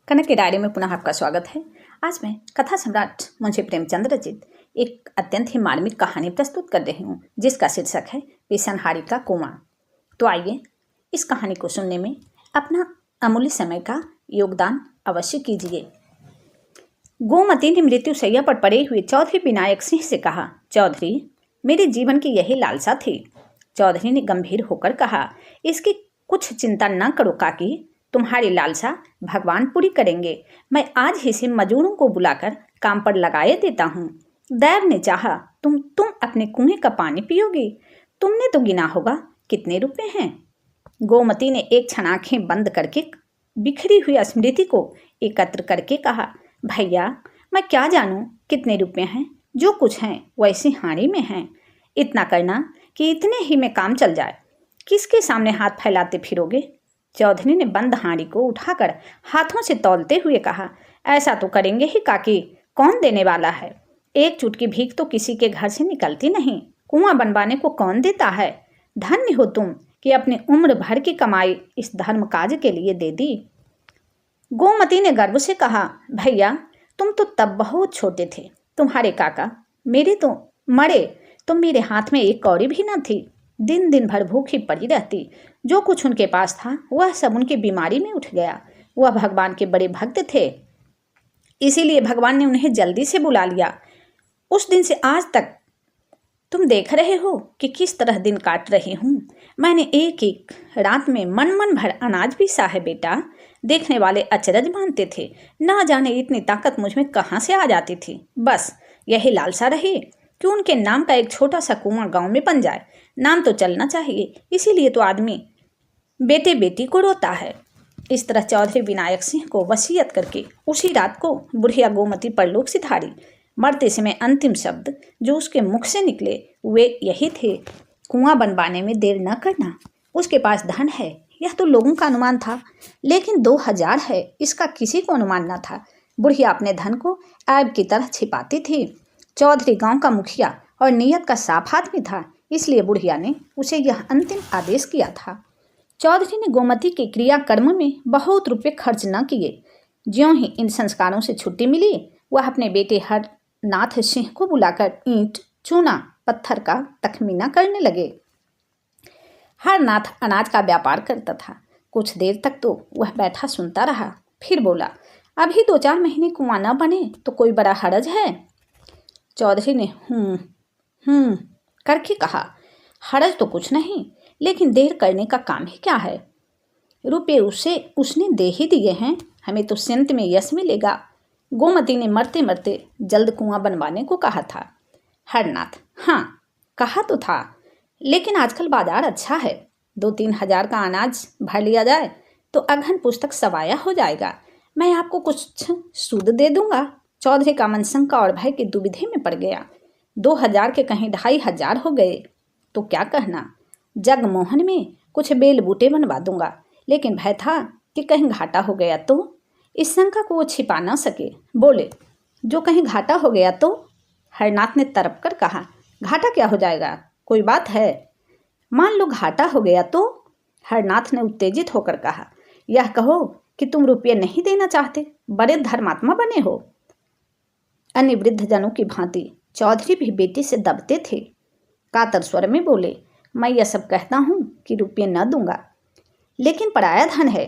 कनक की डायरी में पुनः आपका स्वागत है। आज मैं कथा सम्राट मुंशी प्रेमचंद रचित एक अत्यंत ही मार्मिक कहानी प्रस्तुत कर रही हूँ, जिसका शीर्षक है पिसनहारी का कुआं। तो आइए इस कहानी को सुनने में अपना अमूल्य समय का योगदान अवश्य कीजिए। गोमती ने मृत्युशैया पर पड़े हुए चौधरी विनायक सिंह से कहा, चौधरी, मेरे जीवन की यही लालसा थी। चौधरी ने गंभीर होकर कहा, इसकी कुछ चिंता न करो काकी, तुम्हारी लालसा भगवान पूरी करेंगे। मैं आज ही से मजदूरों को बुलाकर काम पर लगाए देता हूँ। दैव ने चाहा तुम अपने कुएं का पानी पियोगी। तुमने तो गिना होगा कितने रुपए हैं। गोमती ने एक क्षण आंखें बंद करके बिखरी हुई स्मृति को एकत्र करके कहा, भैया, मैं क्या जानूं कितने रुपए हैं। जो कुछ हैं वैसी हानि में हैं। इतना करना कि इतने ही में काम चल जाए। किसके सामने हाथ फैलाते फिरोगे। चौधरी ने बंद हांडी को उठाकर हाथों से तौलते हुए कहा, ऐसा तो करेंगे ही काकी, कौन देने वाला है। एक चुटकी भीख तो किसी के घर से निकलती नहीं। कुआं बनवाने को कौन देता है। धन्य हो तुम कि अपनी उम्र भर की कमाई इस धर्म काज के लिए दे दी। गोमती ने गर्व से कहा, भैया, तुम तो तब बहुत छोटे थे। तुम्हारे काका मेरे तो मरे तो मेरे हाथ में एक कौड़ी भी न थी। दिन दिन भर भूखी पड़ी रहती। जो कुछ उनके पास था वह सब उनकी बीमारी में उठ गया। वह भगवान के बड़े भक्त थे, इसीलिए भगवान ने उन्हें जल्दी से बुला लिया। उस दिन से आज तक तुम देख रहे हो कि किस तरह दिन काट रही हूँ। मैंने एक एक रात में मन भर अनाज भी सा है बेटा। देखने वाले अचरज मानते थे, ना जाने इतनी ताकत मुझ में कहाँ से आ जाती थी। बस यही लालसा रही कि उनके नाम का एक छोटा सा कुआं गांव में बन जाए। नाम तो चलना चाहिए, इसीलिए तो आदमी बेटे बेटी को रोता है। इस तरह चौधरी विनायक सिंह को वसीयत करके उसी रात को बुढ़िया गोमती परलोक सिधारी। मरते समय अंतिम शब्द जो उसके मुख से निकले वे यही थे, कुआं बनवाने में देर न करना। उसके पास धन है यह तो लोगों का अनुमान था, लेकिन 2000 है इसका किसी को अनुमान न था। बुढ़िया अपने धन को ऐब की तरह छिपाती थी। चौधरी गांव का मुखिया और नीयत का साफ आदमी था, इसलिए बुढ़िया ने उसे यह अंतिम आदेश किया था। चौधरी ने गोमती के क्रियाकर्म में बहुत रुपये खर्च न किए। ज्यों ही इन संस्कारों से छुट्टी मिली, वह अपने बेटे हरनाथ सिंह को बुलाकर ईंट, चूना, पत्थर का तखमीना करने लगे। हरनाथ अनाज का व्यापार करता था। कुछ देर तक तो वह बैठा सुनता रहा, फिर बोला, अभी 2-4 महीने कुआं न बने तो कोई बड़ा हरज है। चौधरी ने करके कहा, हरज तो कुछ नहीं, लेकिन देर करने का काम ही क्या है। रुपये उसने दे ही दिए हैं, हमें तो सेंत में यश मिलेगा। गोमती ने मरते मरते जल्द कुआं बनवाने को कहा था। हरनाथ, हाँ कहा तो था, लेकिन आजकल बाजार अच्छा है। 2-3 हजार का अनाज भर लिया जाए तो अघन पुस्तक सवाया हो जाएगा। मैं आपको कुछ सूद दे दूंगा। चौधरी का मन शंका और भय की दुविधा में पड़ गया। 2000 के कहीं 2500 हो गए तो क्या कहना। जगमोहन में कुछ बेल बूटे बनवा दूंगा, लेकिन भय था कि कहीं घाटा हो गया तो। इस शंका को वो छिपा न सके, बोले, जो कहीं घाटा हो गया तो। हरनाथ ने तड़प कर कहा, घाटा क्या हो जाएगा, कोई बात है। मान लो घाटा हो गया तो। हरनाथ ने उत्तेजित होकर कहा, यह कहो कि तुम रुपये नहीं देना चाहते, बड़े धर्मात्मा बने हो। अन्य वृद्ध जनों की भांति चौधरी भी बेटी से दबते थे। कातर स्वर में बोले, मैं यह सब कहता हूँ कि रुपये न दूंगा, लेकिन पराया धन है,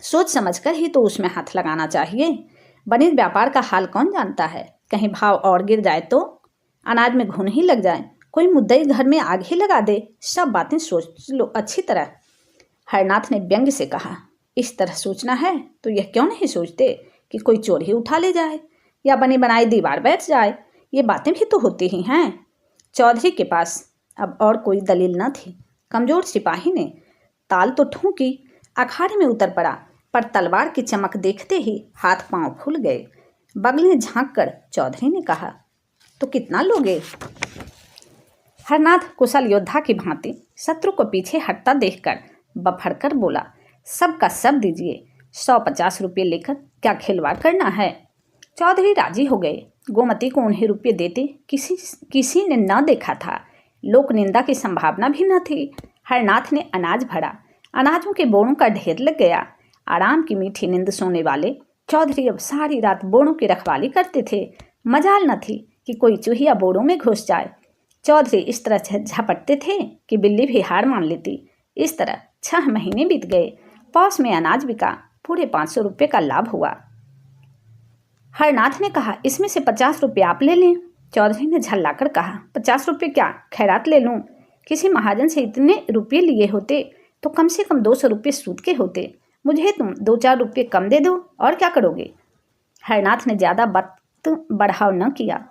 सोच समझकर ही तो उसमें हाथ लगाना चाहिए। बने व्यापार का हाल कौन जानता है, कहीं भाव और गिर जाए तो, अनाज में घुन ही लग जाए, कोई मुद्दई घर में आग ही लगा दे। सब बातें सोच लो अच्छी तरह। हरनाथ ने व्यंग्य से कहा, इस तरह सोचना है तो यह क्यों नहीं सोचते कि कोई चोर ही उठा ले जाए या बनी बनाई दीवार बैठ जाए। ये बातें भी तो होती ही हैं। चौधरी के पास अब और कोई दलील न थी। कमजोर सिपाही ने ताल तो ठूंकी, अखाड़े में उतर पड़ा, पर तलवार की चमक देखते ही हाथ पांव खुल गए। बगल में झांक कर चौधरी ने कहा, तो कितना लोगे। हरनाथ कुशल योद्धा की भांति शत्रु को पीछे हटता देखकर बफड़ कर बोला, सब का सब दीजिए। 150 रुपये लेकर क्या खिलवाड़ करना है। चौधरी राजी हो गए। गोमती को उन्हें रुपये देते किसी ने न देखा था। लोक निंदा की संभावना भी न थी। हरनाथ ने अनाज भरा, अनाजों के बोरों का ढेर लग गया। आराम की मीठी नींद सोने वाले चौधरी अब सारी रात बोड़ों की रखवाली करते थे। मजाल न थी कि कोई चूहिया बोड़ों में घुस जाए। चौधरी इस तरह झपटते थे कि बिल्ली भी हार मान लेती। इस तरह 6 महीने बीत गए। पौस में अनाज बिका, पूरे 500 रुपये का लाभ हुआ। हरनाथ ने कहा, इसमें से 50 रुपये आप ले लें। चौधरी ने झल्लाकर कहा, 50 रुपये क्या, खैरात ले लूँ? किसी महाजन से इतने रुपये लिए होते तो कम से कम 200 रुपये सूद के होते। मुझे तुम 2-4 रुपये कम दे दो, और क्या करोगे? हरनाथ ने ज़्यादा बात बढ़ाव न किया,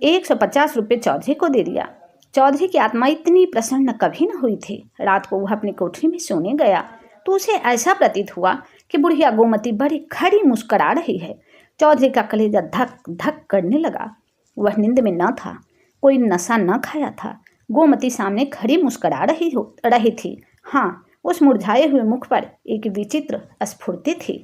150 रुपये चौधरी को दे दिया। चौधरी की आत्मा इतनी प्रसन्न कभी न हुई थी। रात को वह अपनी कोठरी में सोने गया तो उसे ऐसा प्रतीत हुआ कि बुढ़िया गोमती बड़ी खड़ी मुस्करा रही है। चौधरी का कलेजा धक धक करने लगा। वह नींद में न था, कोई नशा न खाया था। गोमती सामने खड़ी मुस्करा रही थी। हाँ, उस मुरझाए हुए मुख पर एक विचित्र स्फूर्ति थी।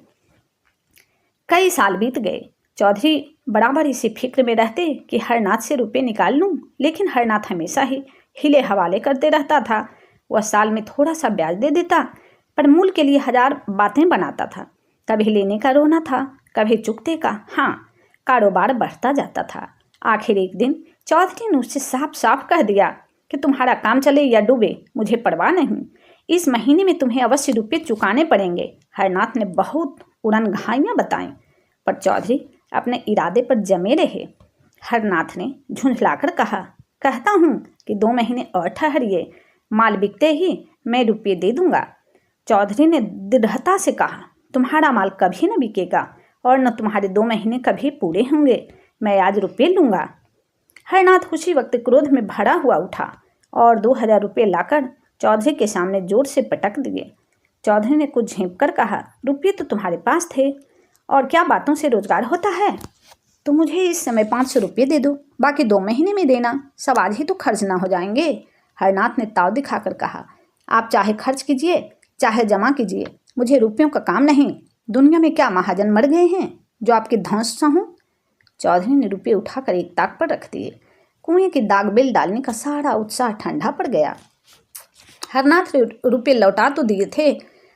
कई साल बीत गए। चौधरी बराबर इसी फिक्र में रहते कि हरनाथ से रुपये निकाल लूं, लेकिन हरनाथ हमेशा ही हिले हवाले करते रहता था। वह साल में थोड़ा सा ब्याज दे देता, पर मूल के लिए 1000 बातें बनाता था। कभी लेने का रोना था, कभी चुकते का। हाँ, कारोबार बढ़ता जाता था। आखिर एक दिन चौधरी ने उससे साफ साफ कह दिया कि तुम्हारा काम चले या डूबे, मुझे परवाह नहीं। इस महीने में तुम्हें अवश्य रुपये चुकाने पड़ेंगे। हरनाथ ने बहुत उड़न घाइयाँ बताईं, पर चौधरी अपने इरादे पर जमे रहे। हरनाथ ने झुंझलाकर कहा, कहता हूँ कि 2 महीने और ठहरिए, माल बिकते ही मैं रुपये दे दूंगा। चौधरी ने दृढ़ता से कहा, तुम्हारा माल कभी न बिकेगा और न तुम्हारे 2 महीने कभी पूरे होंगे। मैं आज रुपये लूँगा। हरनाथ उसी वक्त क्रोध में भरा हुआ उठा और 2000 रुपये लाकर चौधरी के सामने जोर से पटक दिए। चौधरी ने कुछ झेंप कर कहा, रुपये तो तुम्हारे पास थे और क्या बातों से रोजगार होता है? तो मुझे इस समय 500 रुपये दे दो, बाकी 2 महीने में देना, सब आज ही तो खर्च ना हो जाएंगे। हरनाथ ने ताव दिखाकर कहा, आप चाहे खर्च कीजिए चाहे जमा कीजिए, मुझे रुपयों का काम नहीं। दुनिया में क्या महाजन मर गए हैं जो आपके धौंस हों? चौधरी ने रुपये उठाकर एक ताक पर रख दिए। कुएं की दाग बेल डालने का सारा उत्साह ठंडा पड़ गया। हरनाथ ने रुपये लौटा तो दिए थे,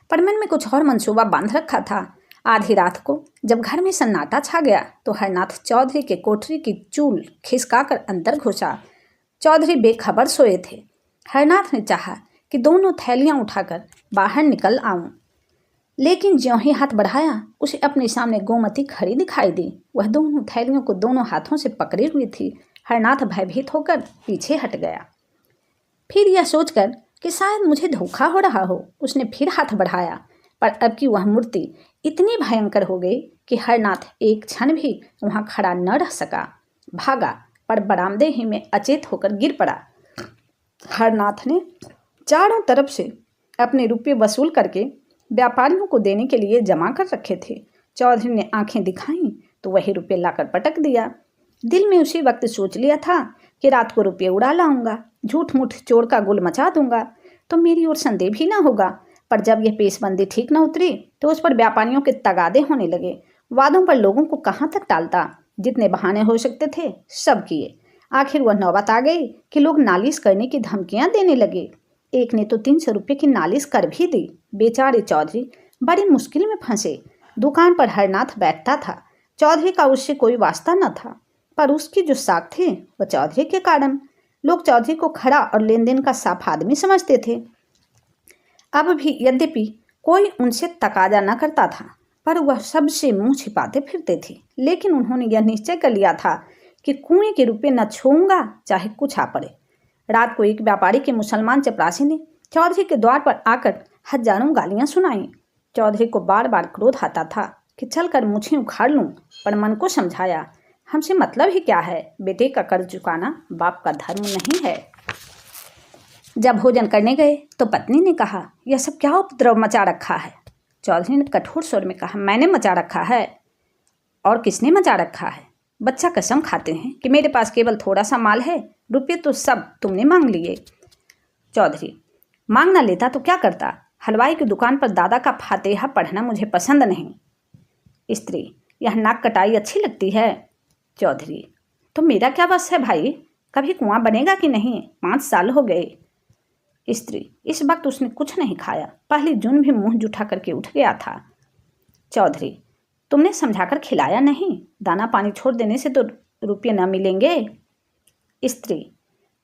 पर मन में कुछ और मंसूबा बांध रखा था। आधी रात को जब घर में सन्नाटा छा गया तो हरनाथ चौधरी के कोठरी की चूल खिसकाकर अंदर घुसा। चौधरी बेखबर सोए थे। हरनाथ ने चाहा कि दोनों थैलियां उठाकर बाहर निकल आऊं, लेकिन ज्यों ही हाथ बढ़ाया उसे अपने सामने गोमती खड़ी दिखाई दी। वह दोनों थैलियों को दोनों हाथों से पकड़े हुई थी। हरनाथ भयभीत होकर पीछे हट गया। फिर यह सोचकर कि शायद मुझे धोखा हो रहा हो, उसने फिर हाथ बढ़ाया, पर अब की वह मूर्ति इतनी भयंकर हो गई कि हरनाथ एक क्षण भी वहां खड़ा न रह सका। भागा, पर बरामदे ही में अचेत होकर गिर पड़ा। हरनाथ ने चारों तरफ से अपने रुपये वसूल करके व्यापारियों को देने के लिए जमा कर रखे थे। चौधरी ने आंखें दिखाईं तो वही रुपये लाकर पटक दिया। दिल में उसी वक्त सोच लिया था कि रात को रुपये उड़ा लाऊंगा, झूठ मूठ चोर का गुल मचा दूंगा तो मेरी ओर संदेह भी ना होगा। पर जब यह पेशबंदी ठीक न उतरी तो उस पर व्यापारियों के तगादे होने लगे। वादों पर लोगों को कहाँ तक टालता, जितने बहाने हो सकते थे सब किए। आखिर वह नौबत आ गई कि लोग नालिश करने की धमकियां देने लगे। एक ने तो 300 रुपये की नालिश कर भी दी। बेचारे चौधरी बड़ी मुश्किल में फंसे। दुकान पर हरनाथ बैठता था। चौधरी का उससे कोई वास्ता न था, पर उसकी जो साख थी वह चौधरी के कारण। लोग चौधरी को खरा और लेन देन का साफ आदमी समझते थे। अब भी यद्यपि कोई उनसे तकाजा न करता था, पर वह सबसे मुंह छिपाते फिरते थे। लेकिन उन्होंने यह निश्चय कर लिया था कि कुएं के रुपये न छूऊंगा चाहे कुछ आ पड़े। रात को एक व्यापारी के मुसलमान चपरासी ने चौधरी के द्वार पर आकर हजारों गालियां सुनाई। चौधरी को बार बार क्रोध आता था कि चलकर मूछें उखाड़ लूं, पर मन को समझाया, हमसे मतलब ही क्या है, बेटे का कर्ज चुकाना बाप का धर्म नहीं है। जब भोजन करने गए तो पत्नी ने कहा, यह सब क्या उपद्रव मचा रखा है? चौधरी ने कठोर स्वर में कहा, मैंने मचा रखा है। और किसने मचा रखा है? बच्चा कसम खाते हैं कि मेरे पास केवल थोड़ा सा माल है, रुपये तो सब तुमने मांग लिए। चौधरी, मांग ना लेता तो क्या करता? हलवाई की दुकान पर दादा का फातेहा पढ़ना मुझे पसंद नहीं। स्त्री, यह नाक कटाई अच्छी लगती है? चौधरी, तो मेरा क्या बस है भाई, कभी कुआं बनेगा कि नहीं? 5 साल हो गए। स्त्री, इस वक्त उसने कुछ नहीं खाया। पहली जून भी मुंह जुठा करके उठ गया था। चौधरी, तुमने समझाकर खिलाया नहीं? दाना पानी छोड़ देने से तो रुपये न मिलेंगे। स्त्री,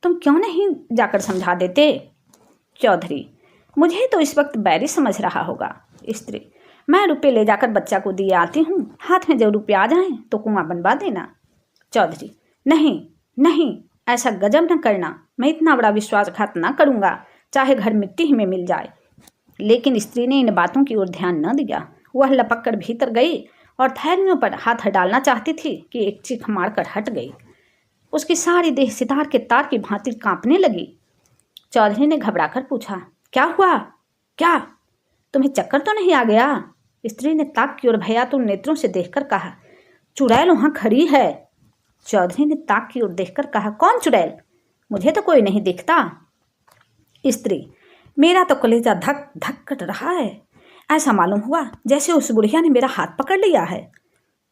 तुम क्यों नहीं जाकर समझा देते? चौधरी, मुझे तो इस वक्त बैरी समझ रहा होगा। स्त्री, मैं रुपये ले जाकर बच्चा को दिए आती हूँ, हाथ में जब रुपये आ जाएं तो कुआं बनवा देना। चौधरी, नहीं नहीं, ऐसा गजब न करना, मैं इतना बड़ा विश्वासघात न करूँगा, चाहे घर मिट्टी ही में मिल जाए। लेकिन स्त्री ने इन बातों की ओर ध्यान न दिया। वह लपक कर भीतर गई और थैलियों पर हाथ डालना चाहती थी कि एक चीख मारकर हट गई। उसकी सारी देह सितार के तार की भांति कांपने लगी। चौधरी ने घबराकर पूछा, क्या हुआ? क्या तुम्हें चक्कर तो नहीं आ गया? स्त्री ने ताक की ओर भयातुर नेत्रों से देखकर कहा, चुड़ैल वहां खड़ी है। चौधरी ने ताक की ओर देखकर कहा, कौन चुड़ैल? मुझे तो कोई नहीं दिखता। स्त्री, मेरा तो कलेजा धक धक कट रहा है। ऐसा मालूम हुआ जैसे उस बुढ़िया ने मेरा हाथ पकड़ लिया है।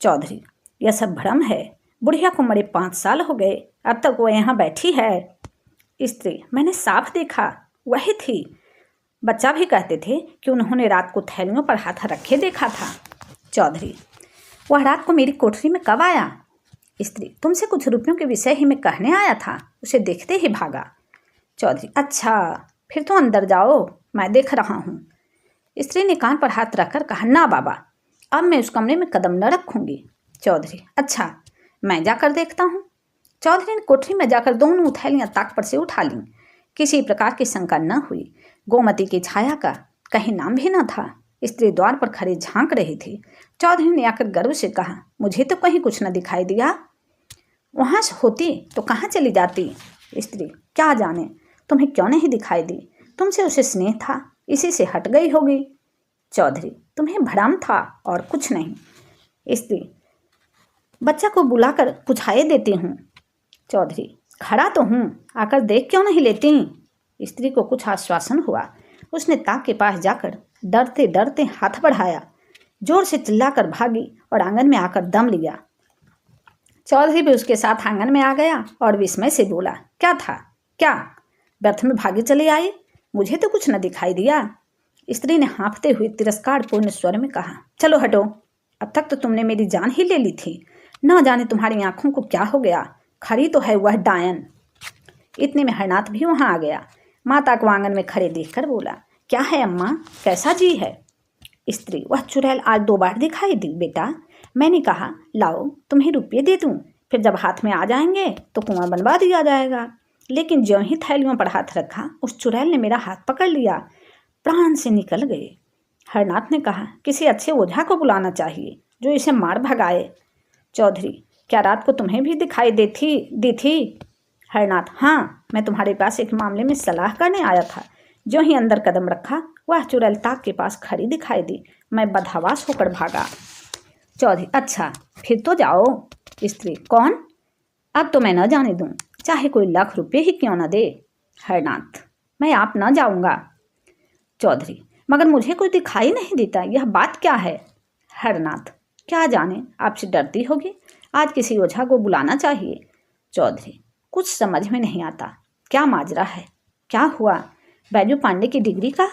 चौधरी, यह सब भ्रम है। बुढ़िया को मरे 5 साल हो गए, अब तक वो यहाँ बैठी है। स्त्री, मैंने साफ देखा, वही थी। बच्चा भी कहते थे कि उन्होंने रात को थैलियों पर हाथ रखे देखा था। चौधरी, वह रात को मेरी कोठरी में कब आया? स्त्री, तुमसे कुछ रुपयों के विषय ही में कहने आया था, उसे देखते ही भागा। चौधरी, अच्छा, फिर तो अंदर जाओ, मैं देख रहा हूँ। स्त्री ने कान पर हाथ रखकर कहा, ना बाबा, अब मैं उस कमरे में कदम न रखूंगी। चौधरी, अच्छा, मैं जाकर देखता हूँ। चौधरी ने कोठरी में जाकर दोनों थैलियाँ ताक पर से उठा लीं। किसी प्रकार की शंका न हुई। गोमती की छाया का कहीं नाम भी न था। स्त्री द्वार पर खड़े झांक रही थी। चौधरी ने आकर गर्व से कहा, मुझे तो कहीं कुछ न दिखाई दिया। वहाँ से होती तो कहाँ चली जाती? स्त्री, क्या जाने, तुम्हें क्यों नहीं दिखाई दी? तुमसे उसे स्नेह था, इसी से हट गई होगी। चौधरी, तुम्हें भ्रम था और कुछ नहीं। स्त्री, बच्चा को बुलाकर पुछाए देती हूँ। चौधरी, खड़ा तो हूँ, आकर देख क्यों नहीं लेती? स्त्री को कुछ आश्वासन हुआ। उसने ताक के पास जाकर डरते डरते हाथ बढ़ाया, जोर से चिल्लाकर भागी और आंगन में आकर दम लिया। चौधरी भी उसके साथ आंगन में आ गया और विस्मय से बोला, क्या था? क्या व्यर्थ में भागे चले आए? मुझे तो कुछ न दिखाई दिया। स्त्री ने हाँफते हुए तिरस्कारपूर्ण स्वर में कहा, चलो हटो, अब तक तो तुमने मेरी जान ही ले ली थी। न जाने तुम्हारी आंखों को क्या हो गया, खड़ी तो है वह डायन। इतने में हरनाथ भी वहां आ गया। माता को आंगन में खड़े देखकर बोला, क्या है अम्मा, कैसा जी है? स्त्री, वह चुड़ैल आज 2 बार दिखाई दी बेटा। मैंने कहा, लाओ तुम्हें रुपये दे दूं, फिर जब हाथ में आ जाएंगे तो कुआं बनवा दिया जाएगा। लेकिन ज्यों ही थैलियों पर हाथ रखा, उस चुड़ैल ने मेरा हाथ पकड़ लिया, प्राण से निकल गए। हरनाथ ने कहा, किसी अच्छे ओझा को बुलाना चाहिए जो इसे मार भगाए। चौधरी, क्या रात को तुम्हें भी दिखाई दी थी? हरनाथ, हाँ, मैं तुम्हारे पास एक मामले में सलाह करने आया था। जो ही अंदर कदम रखा, वह चुड़ैल ताक के पास खड़ी दिखाई दी। मैं बदहवास होकर भागा। चौधरी, अच्छा, फिर तो जाओ। स्त्री, कौन? अब तो मैं न जाने दूं, चाहे कोई लाख रुपये ही क्यों न दे। हरनाथ, मैं आप न जाऊंगा। चौधरी, मगर मुझे कोई दिखाई नहीं देता, यह बात क्या है? हरनाथ, क्या जाने, आपसे डरती होगी, आज किसी ओझा को बुलाना चाहिए। चौधरी, कुछ समझ में नहीं आता, क्या माजरा है, क्या हुआ? बैजू पांडे की डिग्री का?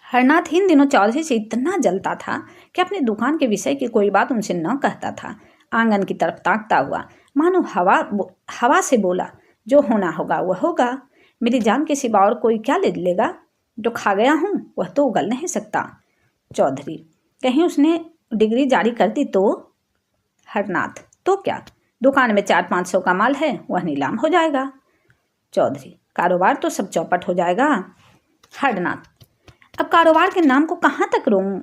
हरनाथ इन दिनों चौधरी से इतना जलता था कि अपनी दुकान के विषय की कोई बात उनसे न कहता था। आंगन की तरफ ताकता हुआ मानो हवा से बोला, जो होना होगा वह होगा। मेरी जान के सिवा और कोई क्या ले लेगा? जो खा गया हूँ वह तो उगल नहीं सकता। चौधरी, कहीं उसने डिग्री जारी कर दी तो? हरनाथ, तो क्या, दुकान में 400-500 का माल है, वह नीलाम हो जाएगा। चौधरी, कारोबार तो सब चौपट हो जाएगा। हरनाथ, अब कारोबार के नाम को कहाँ तक रोऊं?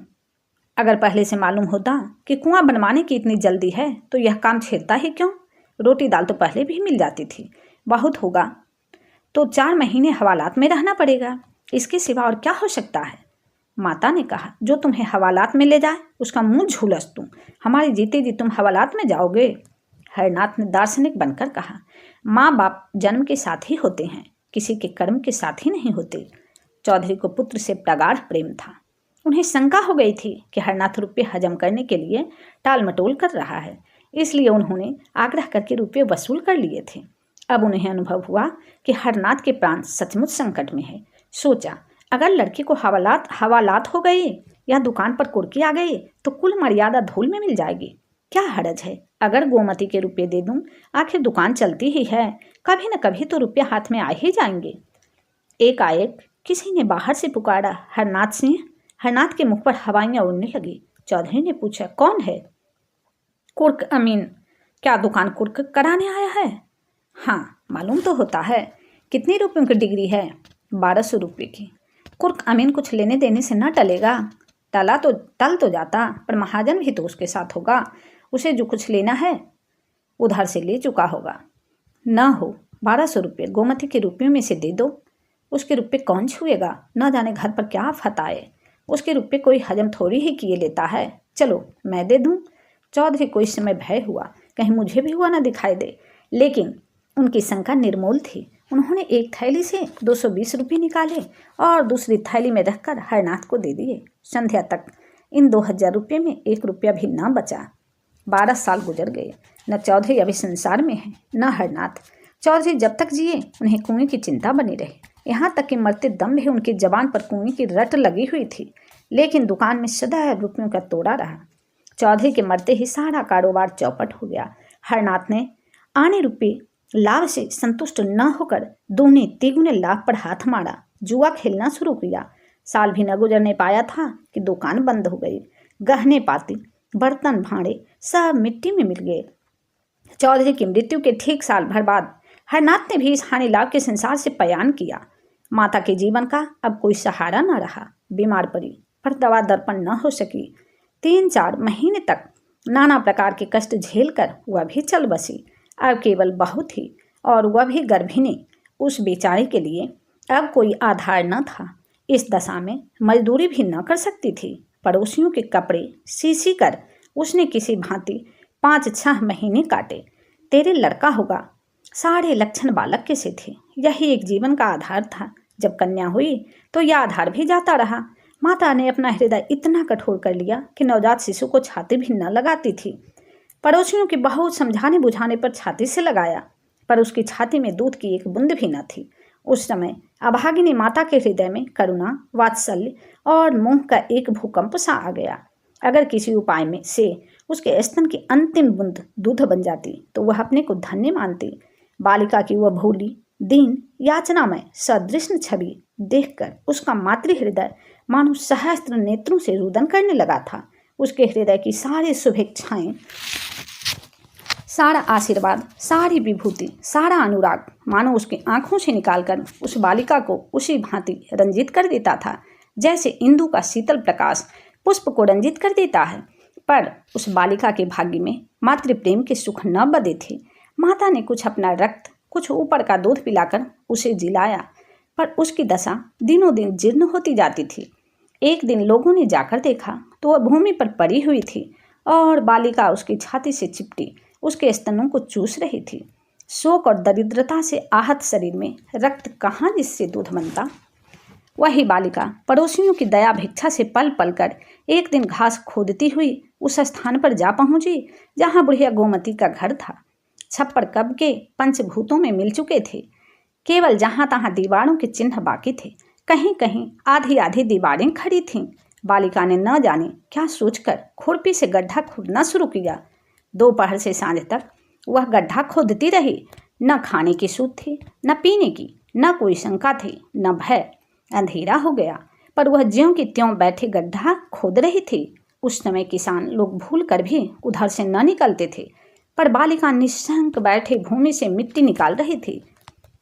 अगर पहले से मालूम होता कि कुआं बनवाने की इतनी जल्दी है तो यह काम छेड़ता ही क्यों? रोटी दाल तो पहले भी मिल जाती थी। बहुत होगा तो 4 महीने हवालात में रहना पड़ेगा, इसके सिवा और क्या हो सकता है? माता ने कहा, जो तुम्हें हवालात में ले जाए उसका मुंह झूलस दूं। हमारे जीते जी तुम हवालात में जाओगे? हरनाथ ने दार्शनिक बनकर कहा, माँ बाप जन्म के साथ ही होते हैं, किसी के कर्म के साथ ही नहीं होते। चौधरी को पुत्र से प्रगाढ़ प्रेम था। उन्हें शंका हो गई थी कि हरनाथ रुपये हजम करने के लिए टाल मटोल कर रहा है, इसलिए उन्होंने आग्रह करके रुपये वसूल कर लिए थे। अब उन्हें अनुभव हुआ कि हरनाथ के प्राण सचमुच संकट में है। सोचा, अगर लड़की को हवालात हो गई या दुकान पर कुर्की आ गई तो कुल मर्यादा धूल में मिल जाएगी। क्या हर्ज है अगर गोमती के रुपये दे दूं? आखिर दुकान चलती ही है, कभी न कभी तो रुपये हाथ में आ ही जाएंगे। एकाएक किसी ने बाहर से पुकारा, हरनाथ सिंह। हरनाथ के मुख पर हवाइयाँ उड़ने लगी। चौधरी ने पूछा, कौन है? कुर्क अमीन। क्या दुकान कुर्क कराने आया है? हाँ, मालूम तो होता है। कितने रुपयों की डिग्री है? 1200 रुपये की। कुर्क अमीन कुछ लेने देने से न टलेगा। टल तो जाता, पर महाजन भी तो उसके साथ होगा। उसे जो कुछ लेना है उधार से ले चुका होगा। न हो 1200 रुपये गोमती के रुपयों में से दे दो। उसके रुपये कौन छुएगा? न जाने घर पर क्या आफत आए। उसके रुपये कोई हजम थोड़ी ही किए लेता है। चलो मैं दे दूँ। चौधरी को इस समय भय हुआ, कहीं मुझे भी हुआ ना दिखाई दे, लेकिन उनकी शंका निर्मूल थी। उन्होंने एक थैली से 220 रुपये निकाले और दूसरी थैली में रखकर हरनाथ को दे दिए। संध्या तक इन 2000 रुपये में 1 रुपया भी ना बचा। 12 साल गुजर गए। न चौधरी अभी संसार में है, न हरनाथ। चौधरी जब तक जिए उन्हें कुएं की चिंता बनी रही। यहाँ तक कि मरते दम भी उनकी जबान पर कुएं की रट लगी हुई थी, लेकिन दुकान में सदैव रुपयों का तोड़ा रहा। चौधरी के मरते ही सारा कारोबार चौपट हो गया। हरनाथ ने आने रुपये लाभ से संतुष्ट न होकर दूने तिगुने लाभ पर हाथ मारा, जुआ खेलना शुरू किया। साल भी न गुजरने पाया था कि दुकान बंद हो गई। गहने पाती, बर्तन भांडे सब मिट्टी में मिल गए। चौधरी की मृत्यु के ठीक साल भर बाद हरनाथ ने भी इस हानि लाभ के संसार से पयान किया। माता के जीवन का अब कोई सहारा न रहा। बीमार पड़ी, पर दवा दर्पण न हो सकी। 3-4 महीने तक नाना प्रकार के कष्ट झेलकर वह भी चल बसी। अब केवल बहू थी, और वह भी गर्भिणी। उस बेचारी के लिए अब कोई आधार न था। इस दशा में मजदूरी भी न कर सकती थी। पड़ोसियों के कपड़े सी कर उसने किसी भांति 5-6 महीने काटे। तेरे लड़का होगा, सारे लक्षण बालक के से थे। यही एक जीवन का आधार था। जब कन्या हुई तो यह आधार भी जाता रहा। माता ने अपना हृदय इतना कठोर कर लिया कि नवजात शिशु को छाती भी न लगाती थी। पड़ोसियों की बहुत समझाने बुझाने पर छाती से लगाया, पर उसकी छाती में दूध की एक बूंद भी न थी। उस समय अभागिनी माता के हृदय में करुणा, वात्सल्य और मोह का एक भूकंप सा आ गया। अगर किसी उपाय में से उसके स्तन की अंतिम बूंद दूध बन जाती तो वह अपने को धन्य मानती। बालिका की वह भोली, दीन, याचनामय सदृश्य छवि देखकर उसका मातृ हृदय मानो सहस्त्र नेत्रों से रुदन करने लगा था। उसके हृदय की सारी शुभेच्छाएं, सारा आशीर्वाद, सारी विभूति, सारा अनुराग मानो उसकी आंखों से निकालकर उस बालिका को उसी भांति रंजित कर देता था जैसे इंदु का शीतल प्रकाश पुष्प को रंजित कर देता है। पर उस बालिका के भाग्य में मातृ प्रेम के सुख न बदे थे। माता ने कुछ अपना रक्त, कुछ ऊपर का दूध पिलाकर उसे जिलाया, पर उसकी दशा दिनों दिन जीर्ण होती जाती थी। एक दिन लोगों ने जाकर देखा तो वह भूमि पर पड़ी हुई थी और बालिका उसकी छाती से चिपटी उसके स्तनों को चूस रही थी। शोक और दरिद्रता से आहत शरीर में रक्त कहाँ जिससे दूध बनता। वही बालिका पड़ोसियों की दया भिक्षा से पल पल कर एक दिन घास खोदती हुई उस स्थान पर जा पहुंची जहां बुढ़िया गोमती का घर था। छप्पर कब के पंचभूतों में मिल चुके थे। केवल जहां तहां दीवारों के चिन्ह बाकी थे। कहीं कहीं आधी आधी दीवारें खड़ी थीं। बालिका ने न जाने क्या सोचकर खुरपी से गड्ढा खोदना शुरू किया। दोपहर से सांझ तक वह गड्ढा खोदती रही। न खाने की सूध थी, न पीने की, न कोई शंका थी, न भय। अंधेरा हो गया, पर वह ज्यों की त्यों बैठे गड्ढा खोद रही थी। उस समय किसान लोग भूल कर भी उधर से न निकलते थे, पर बालिका निशंक बैठे भूमि से मिट्टी निकाल रही थी।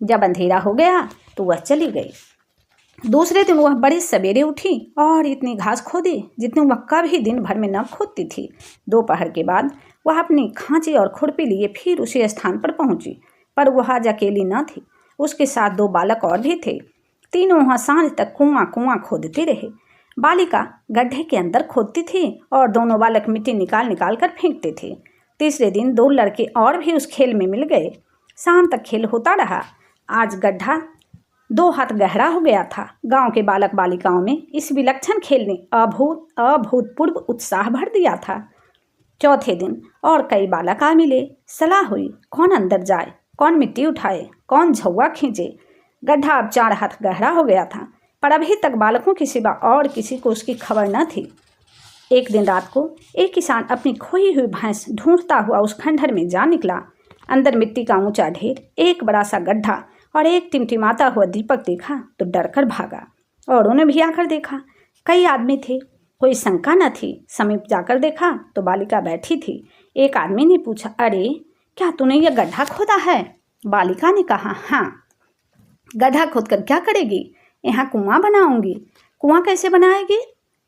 जब अंधेरा हो गया तो वह चली गई। दूसरे दिन वह बड़े सवेरे उठी और इतनी घास खोदी जितनी वह कभी दिन भर में न खोदती थी। दोपहर के बाद वह अपनी खांची और खुरपी लिए फिर उसी स्थान पर पहुंची, पर वह आज अकेली न थी। उसके साथ 2 बालक और भी थे। तीनों वहाँ सांझ तक कुआं खोदते रहे। बालिका गड्ढे के अंदर खोदती थी और दोनों बालक मिट्टी निकाल निकाल कर फेंकते थे। तीसरे दिन 2 लड़के और भी उस खेल में मिल गए। शाम तक खेल होता रहा। आज गड्ढा 2 हाथ गहरा हो गया था। गांव के बालक बालिकाओं में इस विलक्षण खेल ने अभूतपूर्व उत्साह भर दिया था। चौथे दिन और कई बालक आ मिले। सलाह हुई कौन अंदर जाए, कौन मिट्टी उठाए, कौन झौवा खींचे। गड्ढा अब 4 हाथ गहरा हो गया था, पर अभी तक बालकों के सिवा और किसी को उसकी खबर न थी। एक दिन रात को एक किसान अपनी खोई हुई भैंस ढूंढता हुआ उस खंडहर में जा निकला। अंदर मिट्टी का ऊंचा ढेर, एक बड़ा सा गड्ढा और एक टिमटिमाता हुआ दीपक देखा तो डरकर भागा। और उन्हें भी आकर देखा। कई आदमी थे, कोई शंका न थी। समीप जाकर देखा तो बालिका बैठी थी। एक आदमी ने पूछा, अरे क्या तूने यह गड्ढा खोदा है? बालिका ने कहा, हाँ। गड्ढा खोदकर क्या करेगी? यहाँ कुआं बनाऊंगी। कुआं कैसे बनाएगी?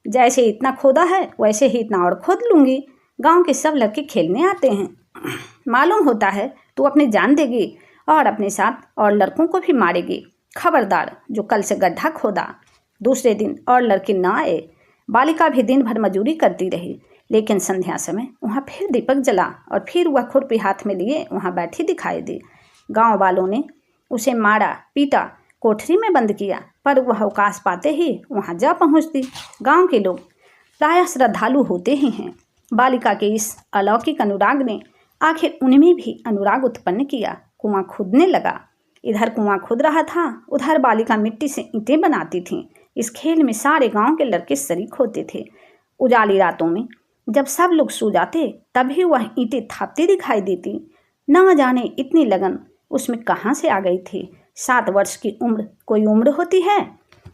जैसे इतना खोदा है वैसे ही इतना और खोद लूंगी। गांव के सब लड़के खेलने आते हैं। मालूम होता है तू अपनी जान देगी और अपने साथ और लड़कों को भी मारेगी। खबरदार, जो कल से गड्ढा खोदा। दूसरे दिन और लड़के न आए। बालिका भी दिन भर मजूरी करती रही, लेकिन संध्या समय वहाँ फिर दीपक जला और फिर वह खुरपी हाथ में लिए वहाँ बैठी दिखाई दी। गांव वालों ने उसे मारा, पीटा, कोठरी में बंद किया, पर वह अवकाश पाते ही वहाँ जा पहुँचती। गांव के लोग प्रायः श्रद्धालु होते ही हैं। बालिका के इस अलौकिक अनुराग ने आखिर उनमें भी अनुराग उत्पन्न किया। कुआं खुदने लगा। इधर कुआं खुद रहा था, उधर बालिका मिट्टी से ईंटें बनाती थीं। इस खेल में सारे गांव के लड़के शरीक होते थे। उजाली रातों में जब सब लोग सो जाते तभी वह ईंटें थापती दिखाई देती। न जाने इतनी लगन उसमें कहाँ से आ गई थी। 7 वर्ष की उम्र कोई उम्र होती है,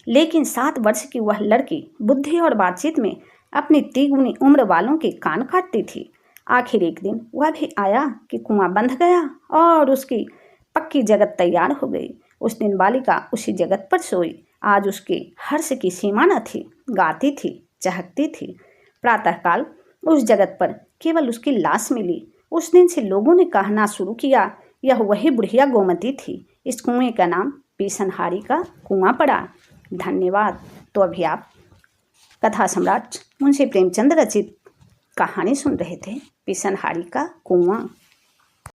लेकिन 7 वर्ष की वह लड़की बुद्धि और बातचीत में अपनी तिगुनी उम्र वालों के कान काटती थी। आखिर एक दिन वह भी आया कि कुआं बंध गया और उसकी पक्की जगत तैयार हो गई। उस दिन बालिका उसी जगत पर सोई। आज उसके हर्ष की सीमा न थी। गाती थी, चहकती थी। प्रातःकाल उस जगत पर केवल उसकी लाश मिली। उस दिन से लोगों ने कहना शुरू किया, यह वही बुढ़िया गोमती थी। इस कुएं का नाम पिसनहारी का कुआं पड़ा। धन्यवाद। तो अभी आप कथा सम्राट मुंशी प्रेमचंद रचित कहानी सुन रहे थे, पिसनहारी का कुआं।